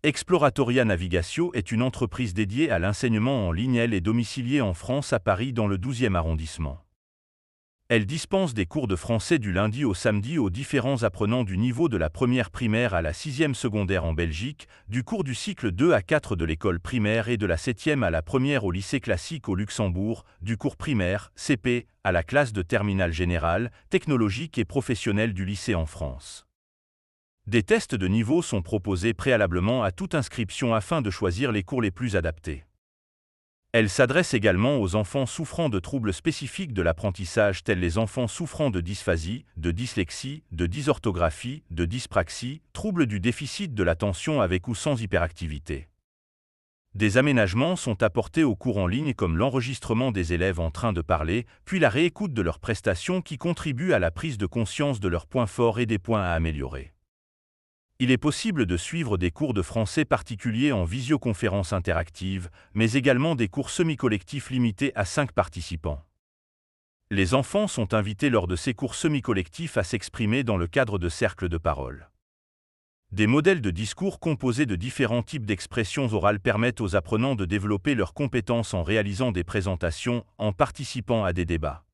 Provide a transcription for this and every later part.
Exploratoria Navigatio est une entreprise dédiée à l'enseignement en ligne. Elle est domiciliée en France à Paris dans le 12e arrondissement. Elle dispense des cours de français du lundi au samedi aux différents apprenants du niveau de la première primaire à la 6e secondaire en Belgique, du cours du cycle 2 à 4 de l'école primaire et de la 7e à la première au lycée classique au Luxembourg, du cours primaire, CP, à la classe de terminale générale, technologique et professionnelle du lycée en France. Des tests de niveau sont proposés préalablement à toute inscription afin de choisir les cours les plus adaptés. Elle s'adresse également aux enfants souffrant de troubles spécifiques de l'apprentissage tels les enfants souffrant de dysphasie, de dyslexie, de dysorthographie, de dyspraxie, troubles du déficit de l'attention avec ou sans hyperactivité. Des aménagements sont apportés aux cours en ligne comme l'enregistrement des élèves en train de parler, puis la réécoute de leurs prestations qui contribuent à la prise de conscience de leurs points forts et des points à améliorer. Il est possible de suivre des cours de français particuliers en visioconférence interactive, mais également des cours semi-collectifs limités à 5 participants. Les enfants sont invités lors de ces cours semi-collectifs à s'exprimer dans le cadre de cercles de parole. Des modèles de discours composés de différents types d'expressions orales permettent aux apprenants de développer leurs compétences en réalisant des présentations, en participant à des débats.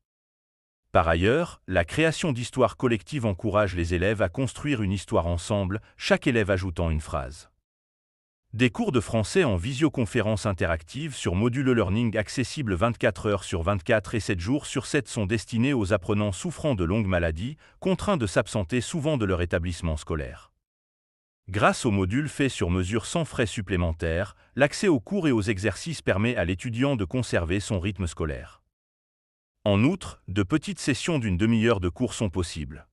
Par ailleurs, la création d'histoires collectives encourage les élèves à construire une histoire ensemble, chaque élève ajoutant une phrase. Des cours de français en visioconférence interactive sur module e-learning accessibles 24 heures sur 24 et 7 jours sur 7 sont destinés aux apprenants souffrant de longues maladies, contraints de s'absenter souvent de leur établissement scolaire. Grâce aux modules faits sur mesure sans frais supplémentaires, l'accès aux cours et aux exercices permet à l'étudiant de conserver son rythme scolaire. En outre, de petites sessions d'une demi-heure de cours sont possibles.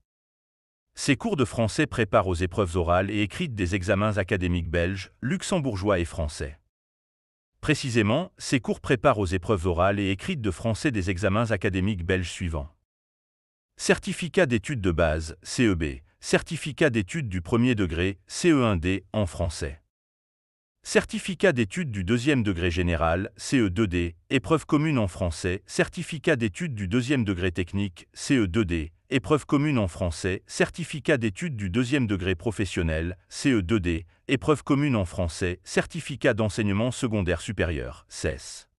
Ces cours de français préparent aux épreuves orales et écrites des examens académiques belges, luxembourgeois et français. Précisément, ces cours préparent aux épreuves orales et écrites de français des examens académiques belges suivants. Certificat d'études de base, CEB, certificat d'études du premier degré, CE1D, en français. Certificat d'études du deuxième degré général, CE2D, épreuve commune en français, certificat d'études du deuxième degré technique, CE2D, épreuve commune en français, certificat d'études du deuxième degré professionnel, CE2D, épreuve commune en français, certificat d'enseignement secondaire supérieur, CES.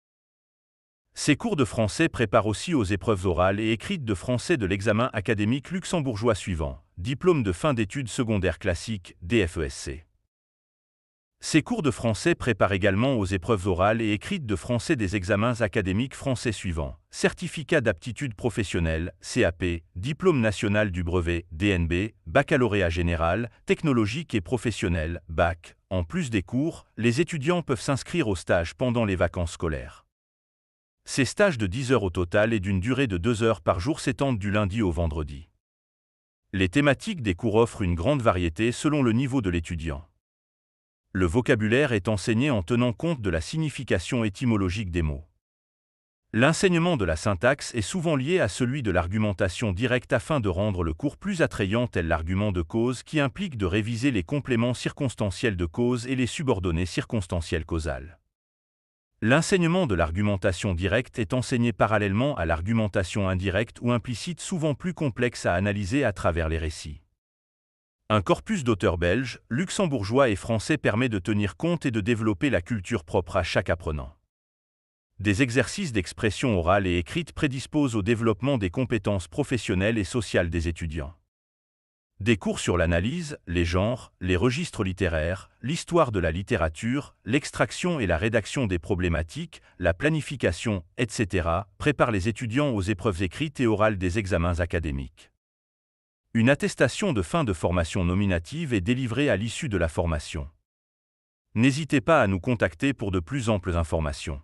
Ces cours de français préparent aussi aux épreuves orales et écrites de français de l'examen académique luxembourgeois suivant, diplôme de fin d'études secondaires classiques, DFESC. Ces cours de français préparent également aux épreuves orales et écrites de français des examens académiques français suivants, certificat d'aptitude professionnelle, CAP, diplôme national du brevet, DNB, baccalauréat général, technologique et professionnel, BAC. En plus des cours, les étudiants peuvent s'inscrire aux stages pendant les vacances scolaires. Ces stages de 10 heures au total et d'une durée de 2 heures par jour s'étendent du lundi au vendredi. Les thématiques des cours offrent une grande variété selon le niveau de l'étudiant. Le vocabulaire est enseigné en tenant compte de la signification étymologique des mots. L'enseignement de la syntaxe est souvent lié à celui de l'argumentation directe afin de rendre le cours plus attrayant tel l'argument de cause qui implique de réviser les compléments circonstanciels de cause et les subordonnées circonstancielles causales. L'enseignement de l'argumentation directe est enseigné parallèlement à l'argumentation indirecte ou implicite souvent plus complexe à analyser à travers les récits. Un corpus d'auteurs belges, luxembourgeois et français permet de tenir compte et de développer la culture propre à chaque apprenant. Des exercices d'expression orale et écrite prédisposent au développement des compétences professionnelles et sociales des étudiants. Des cours sur l'analyse, les genres, les registres littéraires, l'histoire de la littérature, l'extraction et la rédaction des problématiques, la planification, etc. préparent les étudiants aux épreuves écrites et orales des examens académiques. Une attestation de fin de formation nominative est délivrée à l'issue de la formation. N'hésitez pas à nous contacter pour de plus amples informations.